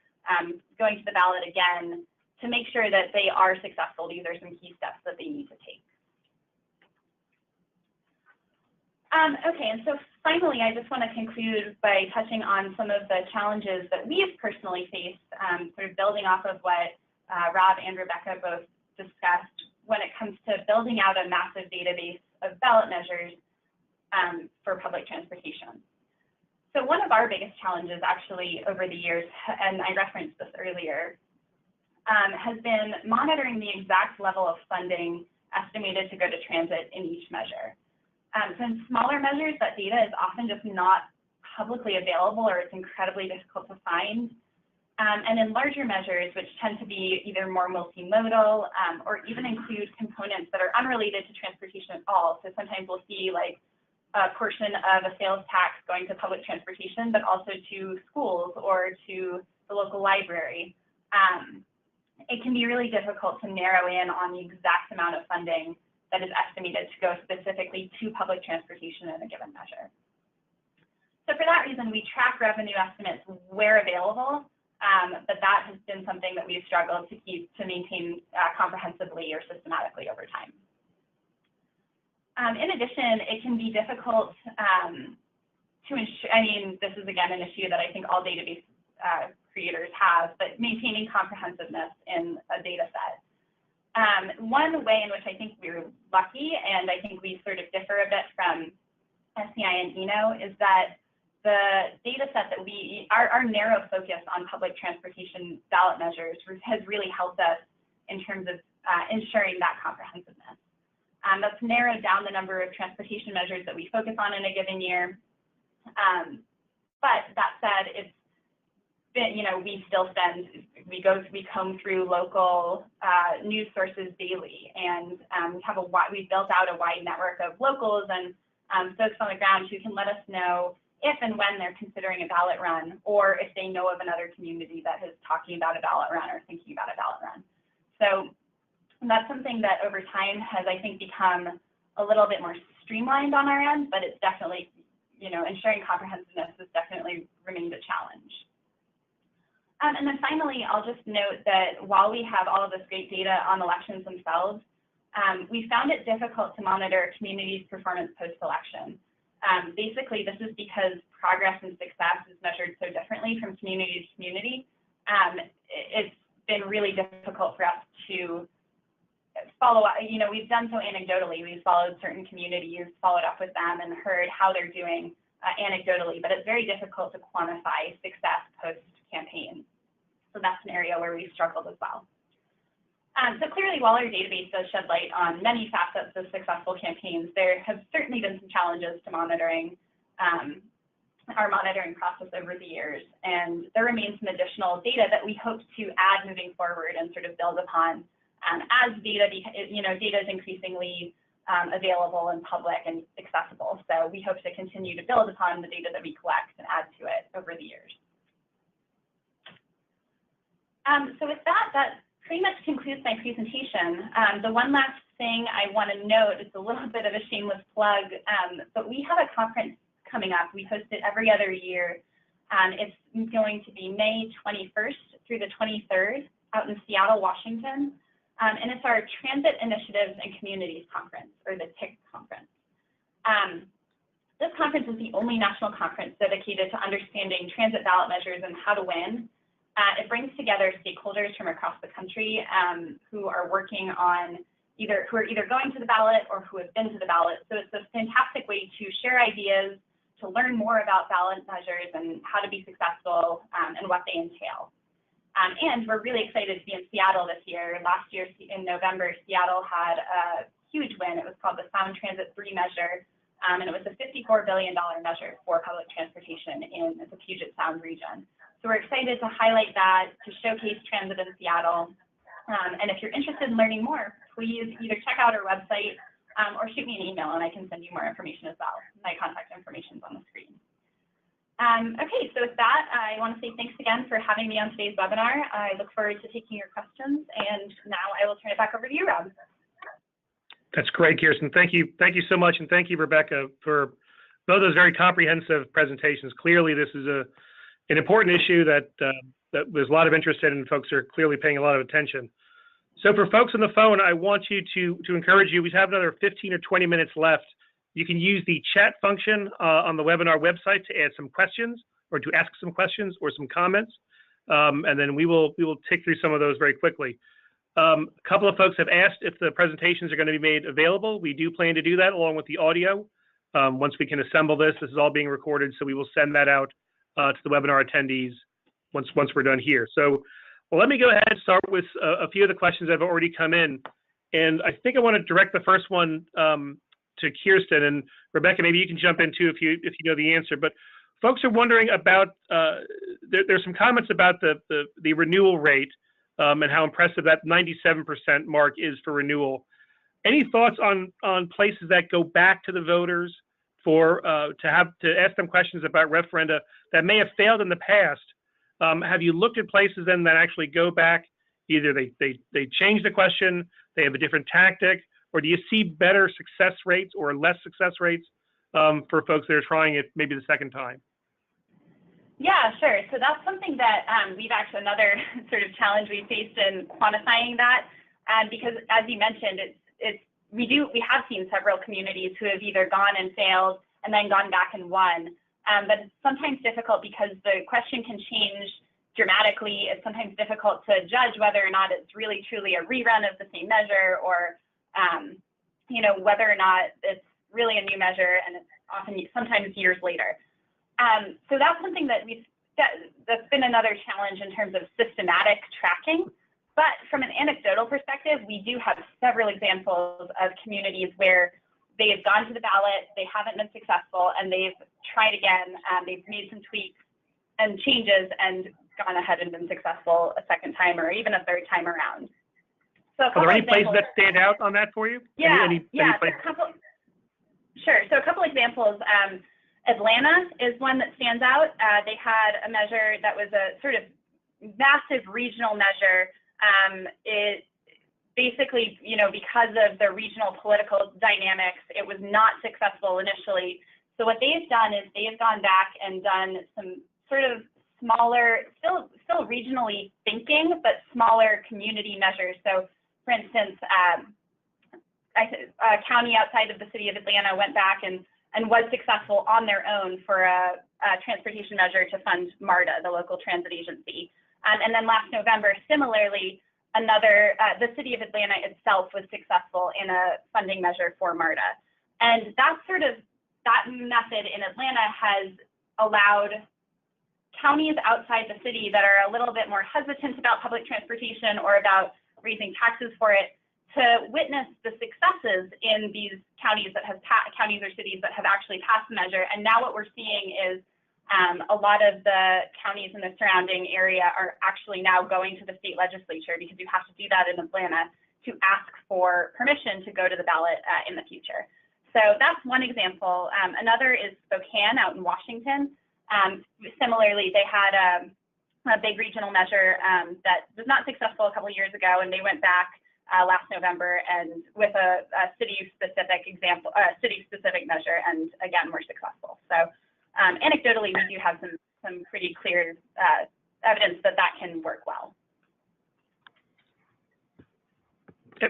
going to the ballot again to make sure that they are successful. These are some key steps that they need to take. Okay, and so finally, I just want to conclude by touching on some of the challenges that we've personally faced, sort of building off of what Rob and Rebecca both discussed when it comes to building out a massive database of ballot measures for public transportation. So one of our biggest challenges actually over the years, and I referenced this earlier, has been monitoring the exact level of funding estimated to go to transit in each measure. So in smaller measures, that data is often just not publicly available, or it's incredibly difficult to find. And in larger measures, which tend to be either more multimodal or even include components that are unrelated to transportation at all. So sometimes we'll see like a portion of a sales tax going to public transportation, but also to schools or to the local library. It can be really difficult to narrow in on the exact amount of funding that is estimated to go specifically to public transportation in a given measure. So for that reason, we track revenue estimates where available, but that has been something that we've struggled to maintain comprehensively or systematically over time. In addition, it can be difficult to ensure, I mean, this is again an issue that I think all database creators have, but maintaining comprehensiveness in a data set. One way in which I think we're lucky, and I think we sort of differ a bit from SCI and Eno, is that the data set that our narrow focus on public transportation ballot measures has really helped us in terms of ensuring that comprehensiveness. That's narrowed down the number of transportation measures that we focus on in a given year. But that said, it's been, we still we comb through local news sources daily, and we've built out a wide network of locals and folks on the ground who can let us know if and when they're considering a ballot run, or if they know of another community that is talking about a ballot run or thinking about a ballot run. So that's something that over time has, I think, become a little bit more streamlined on our end, but it's definitely, ensuring comprehensiveness has definitely remained a challenge. And then finally, I'll just note that while we have all of this great data on elections themselves, we found it difficult to monitor a community's performance post-election. Basically, this is because progress and success is measured so differently from community to community. It's been really difficult for us to follow up. We've done so anecdotally. We've followed certain communities, followed up with them, and heard how they're doing anecdotally, but it's very difficult to quantify success post-campaign. So that's an area where we've struggled as well. So clearly, while our database does shed light on many facets of successful campaigns, there have certainly been some challenges to monitoring our monitoring process over the years. And there remains some additional data that we hope to add moving forward and sort of build upon as data is increasingly available and public and accessible. So we hope to continue to build upon the data that we collect and add to it over the years. So with that pretty much concludes my presentation. The one last thing I want to note, it's a little bit of a shameless plug, but we have a conference coming up. We host it every other year. It's going to be May 21st through the 23rd out in Seattle, Washington. And it's our Transit Initiatives and Communities Conference, or the TIC conference. This conference is the only national conference dedicated to understanding transit ballot measures and how to win. It brings together stakeholders from across the country who are working on who are either going to the ballot or who have been to the ballot. So it's a fantastic way to share ideas, to learn more about ballot measures and how to be successful and what they entail. And we're really excited to be in Seattle this year. Last year in November, Seattle had a huge win. It was called the Sound Transit 3 measure, and it was a $54 billion measure for public transportation in the Puget Sound region. So we're excited to highlight that, to showcase transit in Seattle. And if you're interested in learning more, please either check out our website or shoot me an email and I can send you more information as well. My contact information is on the screen. Okay, so with that, I want to say thanks again for having me on today's webinar. I look forward to taking your questions, and now I will turn it back over to you, Rob.
That's great, Kirsten. Thank you so much, and thank you, Rebecca, for both those very comprehensive presentations. Clearly, this is an important issue that there's a lot of interest in, and folks are clearly paying a lot of attention. So for folks on the phone, I want you to encourage you. We have another 15 or 20 minutes left. You can use the chat function on the webinar website to add some questions or to ask some questions or some comments. and then we will tick through some of those very quickly. A couple of folks have asked if the presentations are going to be made available. We do plan to do that along with the audio. Once we can assemble this is all being recorded, so we will send that out to the webinar attendees once we're done here. So well, let me go ahead and start with a few of the questions that have already come in. And I think I want to direct the first one to Kirsten, and Rebecca, maybe you can jump in too if you know the answer. But folks are wondering about, there's some comments about the renewal rate and how impressive that 97% mark is for renewal. Any thoughts on places that go back to the voters for to ask them questions about referenda that may have failed in the past? Have you looked at places then that actually go back? Either they change the question, they have a different tactic, or do you see better success rates or less success rates for folks that are trying it maybe the second time?
Yeah, sure. So that's something that we've actually, another sort of challenge we faced in quantifying that, because as you mentioned, we have seen several communities who have either gone and failed and then gone back and won. But it's sometimes difficult because the question can change dramatically. It's sometimes difficult to judge whether or not it's really truly a rerun of the same measure, or whether or not it's really a new measure, and it's often sometimes years later. So that's something that that's been another challenge in terms of systematic tracking. But from an anecdotal perspective, we do have several examples of communities where they have gone to the ballot, they haven't been successful, and they've tried again, they've made some tweaks and changes and gone ahead and been successful a second time or even a third time around. So
are there any places that stand out on that for you?
Yeah,
any places?
Sure. So a couple examples. Atlanta is one that stands out. They had a measure that was a sort of massive regional measure. It basically, because of the regional political dynamics, it was not successful initially. So what they've done is they have gone back and done some sort of smaller, still regionally thinking, but smaller community measures. So for instance, a county outside of the city of Atlanta went back and was successful on their own for a transportation measure to fund MARTA, the local transit agency. And then last November, similarly, the city of Atlanta itself was successful in a funding measure for MARTA. And that method in Atlanta has allowed counties outside the city that are a little bit more hesitant about public transportation or about raising taxes for it to witness the successes in these counties counties or cities that have actually passed the measure. And now what we're seeing is a lot of the counties in the surrounding area are actually now going to the state legislature, because you have to do that in Atlanta to ask for permission to go to the ballot in the future. So that's one example. Another is Spokane out in Washington. Similarly, they had a big regional measure that was not successful a couple of years ago, and they went back last November and with a city-specific measure, and again, were successful. So anecdotally, we do have some pretty clear evidence that can work well.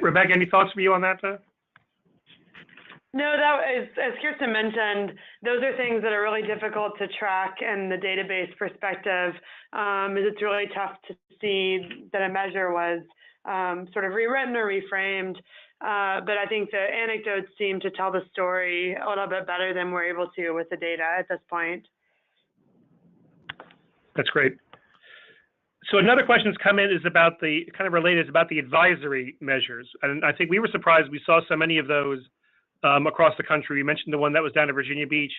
Rebecca, any thoughts from you on that?
No, as Kirsten mentioned, those are things that are really difficult to track in the database perspective. It's really tough to see that a measure was sort of rewritten or reframed. But I think the anecdotes seem to tell the story a little bit better than we're able to with the data at this point.
That's great. So another question that's come in is about the advisory measures. And I think we were surprised we saw so many of those across the country. You mentioned the one that was down at Virginia Beach.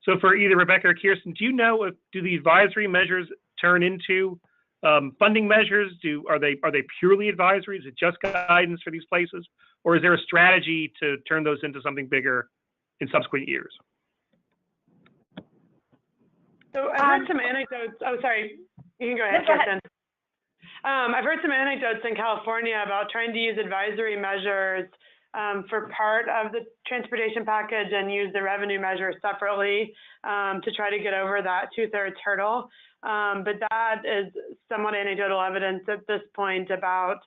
So for either Rebecca or Kirsten, do you know do the advisory measures turn into funding measures? Are they purely advisory? Is it just guidance for these places? Or is there a strategy to turn those into something bigger in subsequent years?
So I've heard some anecdotes. Oh, sorry. You can go ahead, Kirsten. I've heard some anecdotes in California about trying to use advisory measures for part of the transportation package and use the revenue measure separately to try to get over that 2/3 hurdle. But that is somewhat anecdotal evidence at this point about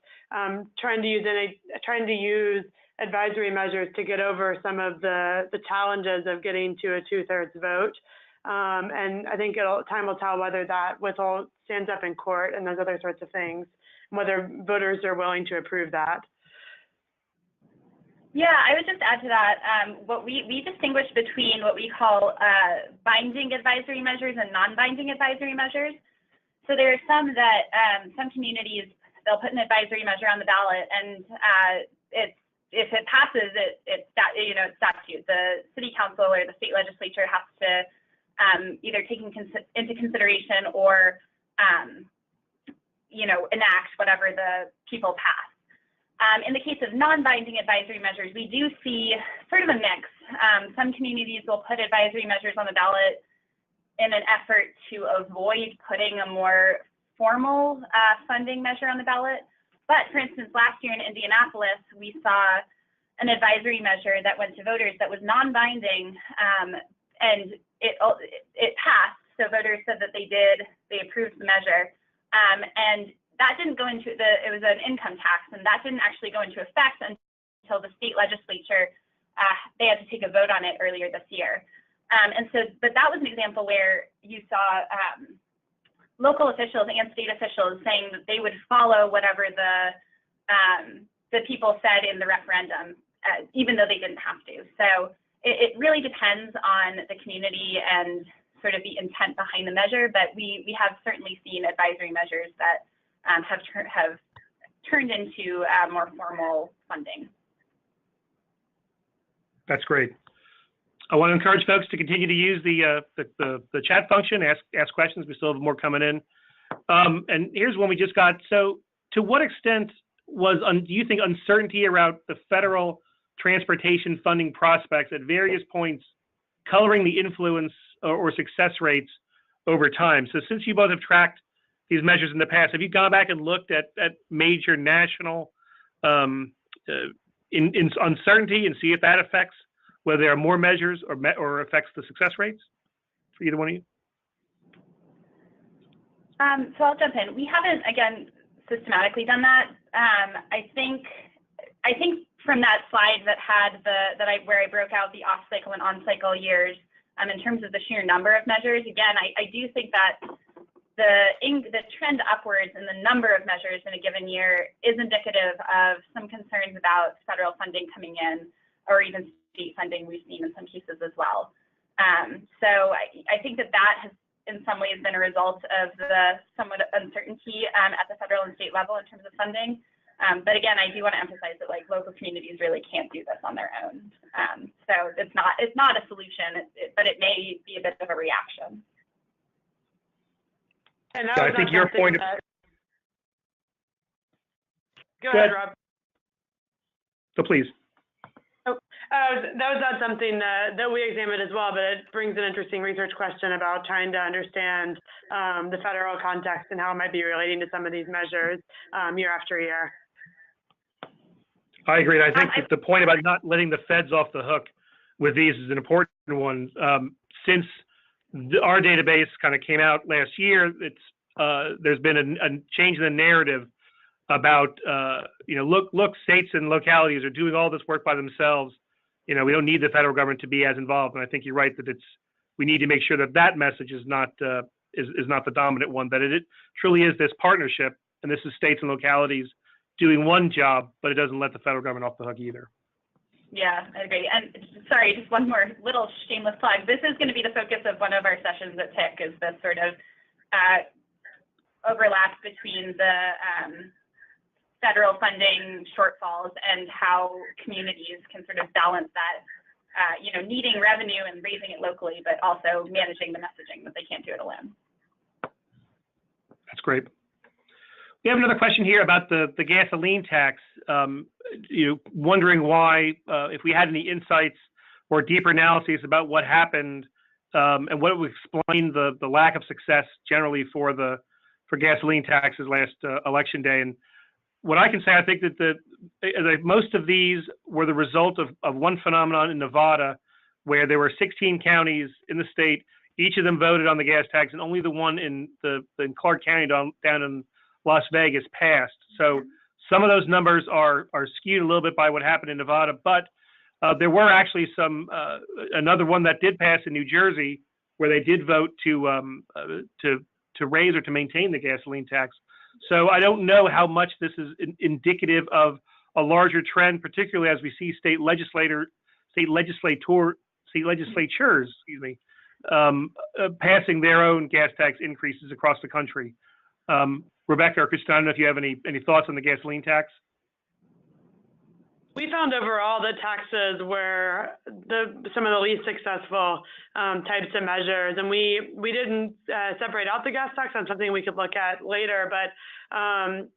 trying to use advisory measures to get over some of the challenges of getting to a 2/3 vote. And I think time will tell whether that withhold stands up in court and those other sorts of things, whether voters are willing to approve that.
Yeah, I would just add to that, what we distinguish between what we call binding advisory measures and non-binding advisory measures. So there are some that some communities, they'll put an advisory measure on the ballot, and if it passes, it's statute. The city council or the state legislature has to either take into consideration or enact whatever the people pass. In the case of non-binding advisory measures, we do see sort of a mix. Some communities will put advisory measures on the ballot in an effort to avoid putting a more formal funding measure on the ballot. But for instance, last year in Indianapolis, we saw an advisory measure that went to voters that was non-binding, and it passed. So voters said that they approved the measure. And that didn't go into it was an income tax, and that didn't actually go into effect until the state legislature, they had to take a vote on it earlier this year. But that was an example where you saw local officials and state officials saying that they would follow whatever the people said in the referendum, even though they didn't have to. So it really depends on the community and sort of the intent behind the measure, but we have certainly seen advisory measures that have turned into more formal funding. That's
great. I want to encourage folks to continue to use the chat function, ask questions. We still have more coming in. And here's one we just got. So to what extent do you think uncertainty around the federal transportation funding prospects at various points coloring the influence or success rates over time? So since you both have tracked these measures in the past, have you gone back and looked at major national in uncertainty and see if that affects whether there are more measures or affects the success rates for either one of you?
So I'll jump in. We haven't, again, systematically done that. I think from that slide that had where I broke out the off-cycle and on-cycle years, in terms of the sheer number of measures, again, I do think that the trend upwards in the number of measures in a given year is indicative of some concerns about federal funding coming in, or even state funding we've seen in some cases as well. So I think that has in some ways been a result of the somewhat uncertainty at the federal and state level in terms of funding. But again, I do want to emphasize that local communities really can't do this on their own. So it's not a solution, but it may be a bit of a reaction.
And
so I think your point.
Go ahead, Rob.
So please.
Oh, that was not something that we examined as well, but it brings an interesting research question about trying to understand the federal context and how it might be relating to some of these measures year after year.
I agree. I think that the point about not letting the feds off the hook with these is an important one. Since our database kind of came out last year, there's been a change in the narrative about look, states and localities are doing all this work by themselves. We don't need the federal government to be as involved. And I think you're right that we need to make sure that message is not the dominant one. That it truly is this partnership, and this is states and localities doing one job, but it doesn't let the federal government off the hook either.
Yeah, I agree. And sorry, just one more little shameless plug. This is going to be the focus of one of our sessions at TIC, is this sort of overlap between the federal funding shortfalls and how communities can sort of balance that, needing revenue and raising it locally, but also managing the messaging that they can't do it alone.
That's great. We have another question here about the gasoline tax. Wondering why, if we had any insights or deeper analyses about what happened and what would explain the lack of success generally for gasoline taxes last election day. And what I can say, I think that most of these were the result of one phenomenon in Nevada, where there were 16 counties in the state. Each of them voted on the gas tax, and only the one in Clark County down in Las Vegas passed. So some of those numbers are skewed a little bit by what happened in Nevada, but there were actually another one that did pass in New Jersey, where they did vote to raise or to maintain the gasoline tax. So I don't know how much this is indicative of a larger trend, particularly as we see state legislatures, passing their own gas tax increases across the country. Rebecca or Christina, I don't know if you have any thoughts on the gasoline tax.
We found overall that taxes were some of the least successful types of measures, and we didn't separate out the gas tax on something we could look at later, but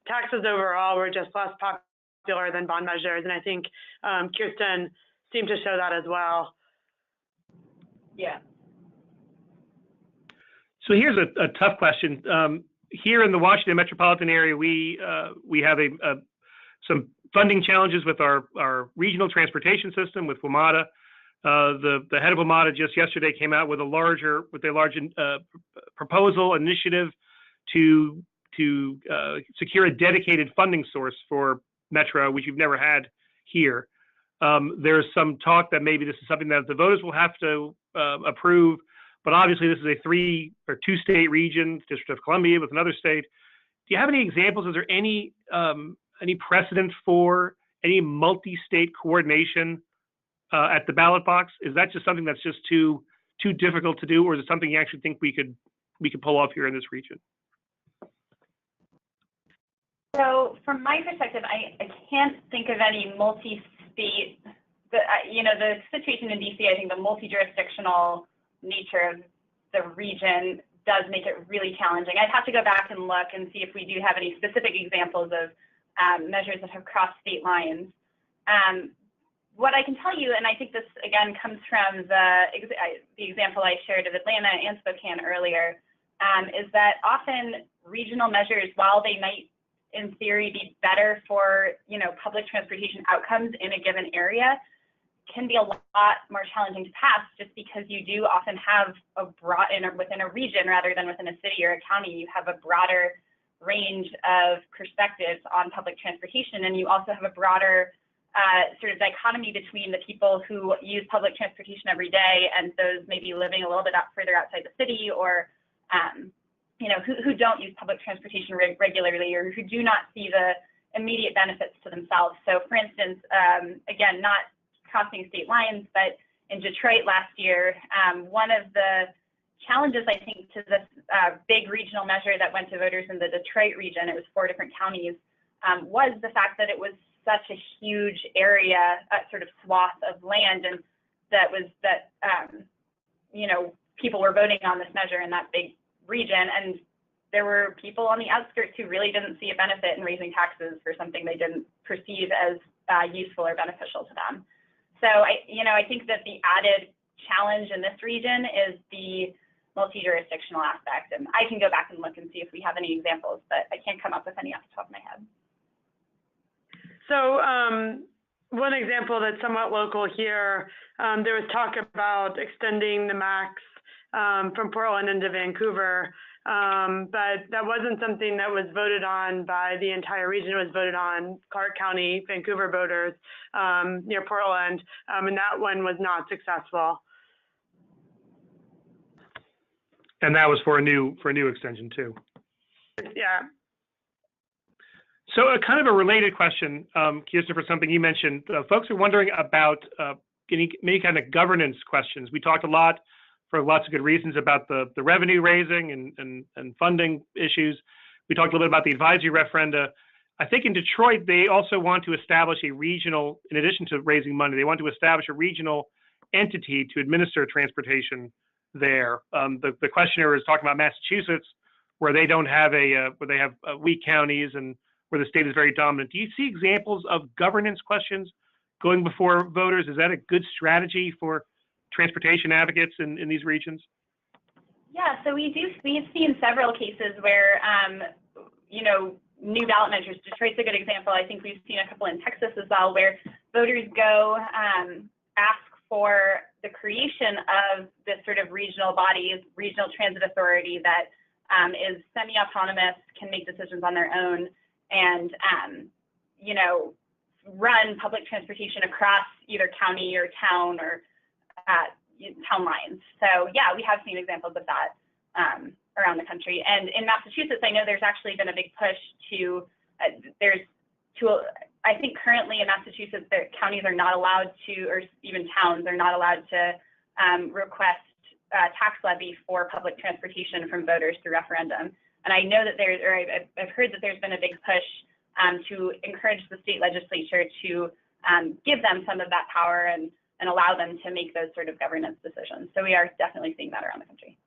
taxes overall were just less popular than bond measures, and I think Kirsten seemed to show that as well.
Yeah.
So here's a tough question. Here in the Washington metropolitan area, we have some funding challenges with our regional transportation system with WMATA. The head of WMATA just yesterday came out with a large proposal initiative to secure a dedicated funding source for Metro, which we've never had here. There's some talk that maybe this is something that the voters will have to approve, but obviously this is a 3 or 2 state region, District of Columbia with another state. Do you have any examples? Is there any precedent for any multi-state coordination at the ballot box? Is that just something that's just too difficult to do, or is it something you actually think we could pull off here in this region?
So from my perspective, I can't think of any multi-state. The situation in DC, I think the multi-jurisdictional nature of the region does make it really challenging. I'd have to go back and look and see if we do have any specific examples of measures that have crossed state lines. What I can tell you, and I think this again comes from the example I shared of Atlanta and Spokane earlier, is that often regional measures, while they might in theory be better for public transportation outcomes in a given area, can be a lot more challenging to pass just because you do often have within a region rather than within a city or a county, you have a broader range of perspectives on public transportation, and you also have a broader sort of dichotomy between the people who use public transportation every day and those maybe living a little bit further outside the city, or who don't use public transportation regularly, or who do not see the immediate benefits to themselves. So for instance, again, not crossing state lines, but in Detroit last year, one of the challenges, I think, to this big regional measure that went to voters in the Detroit region, it was 4 different counties, was the fact that it was such a huge area, sort of swath of land, and people were voting on this measure in that big region, and there were people on the outskirts who really didn't see a benefit in raising taxes for something they didn't perceive as useful or beneficial to them. So I think that the added challenge in this region is the multi-jurisdictional aspect, and I can go back and look and see if we have any examples, but I can't come up with any off the top of my head.
So one example that's somewhat local here, there was talk about extending the max from Portland into Vancouver, but that wasn't something that was voted on by the entire region. It was voted on Clark County, Vancouver voters near Portland, and that one was not successful.
And that was for a new extension too.
Yeah.
So kind of a related question, Kirsten, for something you mentioned. Folks are wondering about many kind of governance questions. We talked a lot, for lots of good reasons, about the revenue raising and funding issues. We talked a little bit about the advisory referenda. I think in Detroit, they also want to establish a regional, in addition to raising money, they want to establish a regional entity to administer transportation there. The questioner is talking about Massachusetts, where they don't have where they have weak counties and where the state is very dominant. Do you see examples of governance questions going before voters? Is that a good strategy for transportation advocates in these regions?
Yeah, so we've seen several cases where, new ballot measures, Detroit's a good example. I think we've seen a couple in Texas as well, where voters go ask for the creation of this sort of regional body, regional transit authority that is semi-autonomous, can make decisions on their own, and, run public transportation across either county or town or, town lines. So yeah, we have seen examples of that around the country. And in Massachusetts, I know there's actually been a big push to, I think currently in Massachusetts, the counties are not allowed to, or even towns are not allowed to request tax levy for public transportation from voters through referendum. And I know that I've heard that there's been a big push to encourage the state legislature to give them some of that power and allow them to make those sort of governance decisions. So we are definitely seeing that around the country.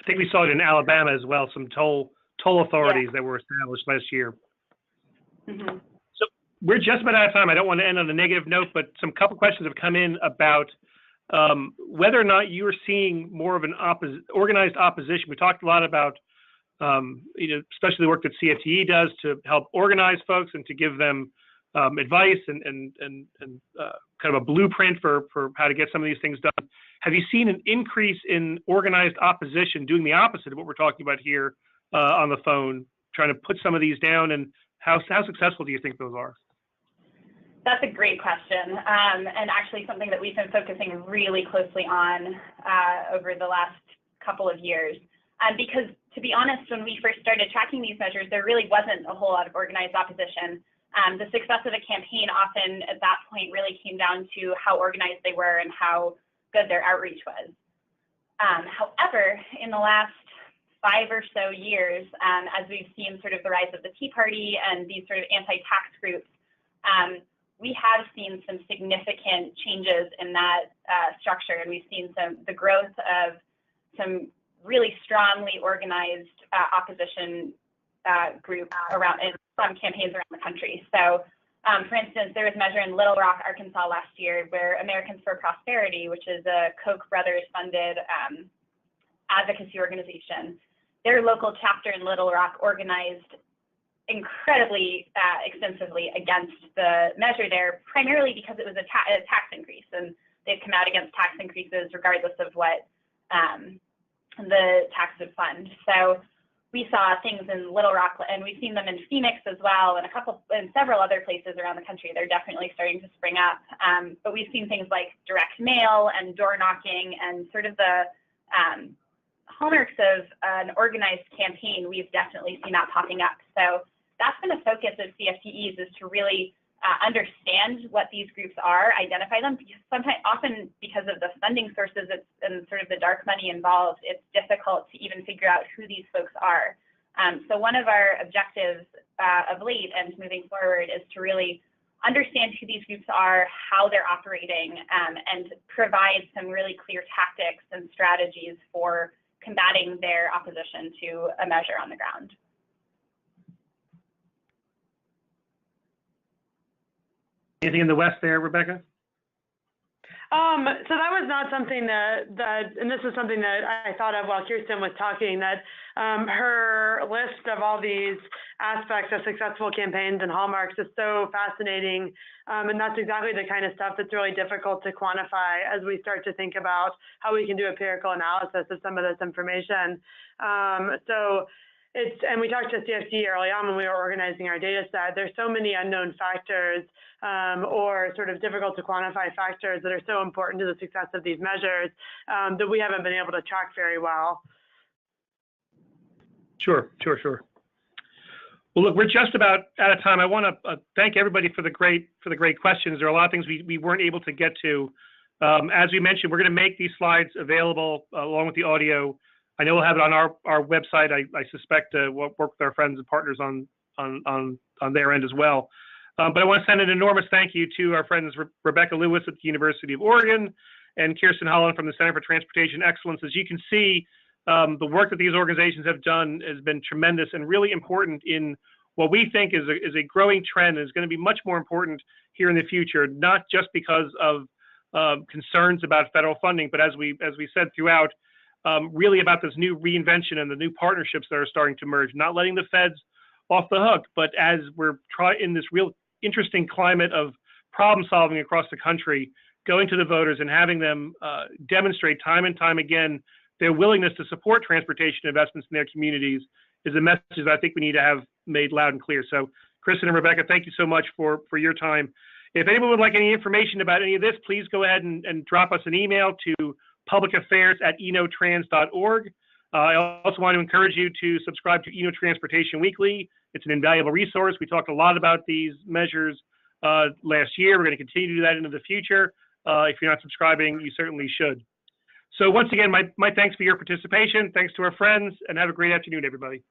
I think we saw it in Alabama as well, some toll authorities that were established last year.
Mm-hmm.
So we're just about out of time. I don't want to end on a negative note, but some couple questions have come in about whether or not you are seeing more of an organized opposition. We talked a lot about, especially the work that CFTE does to help organize folks and to give them advice and kind of a blueprint for how to get some of these things done. Have you seen an increase in organized opposition doing the opposite of what we're talking about here on the phone, trying to put some of these down, and how successful do you think those are?
That's a great question, and actually something that we've been focusing really closely on over the last couple of years. Because to be honest, when we first started tracking these measures, there really wasn't a whole lot of organized opposition. The success of a campaign often at that point really came down to how organized they were and how good their outreach was. However, in the last 5 or so years, as we've seen sort of the rise of the Tea Party and these sort of anti-tax groups, we have seen some significant changes in that structure, and we've seen the growth of some really strongly organized opposition groups around in some campaigns around the country. So, for instance, there was a measure in Little Rock, Arkansas last year where Americans for Prosperity, which is a Koch brothers funded advocacy organization, their local chapter in Little Rock organized incredibly extensively against the measure there, primarily because it was a tax increase, and they've come out against tax increases regardless of what the tax would fund. So we saw things in Little Rock, and we've seen them in Phoenix as well, and several other places around the country. They're definitely starting to spring up. But we've seen things like direct mail and door knocking and sort of the hallmarks of an organized campaign. We've definitely seen that popping up. So that's been a focus of CFTEs, is to really understand what these groups are, identify them. Often because of the funding sources and sort of the dark money involved, it's difficult to even figure out who these folks are. So one of our objectives of late and moving forward is to really understand who these groups are, how they're operating, and provide some really clear tactics and strategies for combating their opposition to a measure on the ground.
Anything in the West there, Rebecca?
So that was not something that, and this is something that I thought of while Kirsten was talking, that her list of all these aspects of successful campaigns and hallmarks is so fascinating. And that's exactly the kind of stuff that's really difficult to quantify as we start to think about how we can do empirical analysis of some of this information. And we talked to CFTE early on when we were organizing our data set. There's so many unknown factors or sort of difficult to quantify factors that are so important to the success of these measures that we haven't been able to track very well.
Sure. Well, look, we're just about out of time. I want to thank everybody for the great questions. There are a lot of things we weren't able to get to. As we mentioned, we're going to make these slides available along with the audio. I know we'll have it on our website. I suspect we'll work with our friends and partners on their end as well. But I want to send an enormous thank you to our friends Rebecca Lewis at the University of Oregon and Kirsten Holland from the Center for Transportation Excellence. As you can see, the work that these organizations have done has been tremendous and really important in what we think is a growing trend and is going to be much more important here in the future, not just because of concerns about federal funding, but as we said throughout, really about this new reinvention and the new partnerships that are starting to emerge, not letting the feds off the hook, but as we're in this real interesting climate of problem solving across the country, going to the voters and having them demonstrate time and time again their willingness to support transportation investments in their communities is a message that I think we need to have made loud and clear. So Kristen and Rebecca, thank you so much for your time. If anyone would like any information about any of this, please go ahead and drop us an email to publicaffairs@enotrans.org. I also want to encourage you to subscribe to Eno Transportation Weekly. It's an invaluable resource. We talked a lot about these measures last year. We're going to continue to do that into the future. If you're not subscribing, you certainly should. So once again, my thanks for your participation. Thanks to our friends, and have a great afternoon, everybody.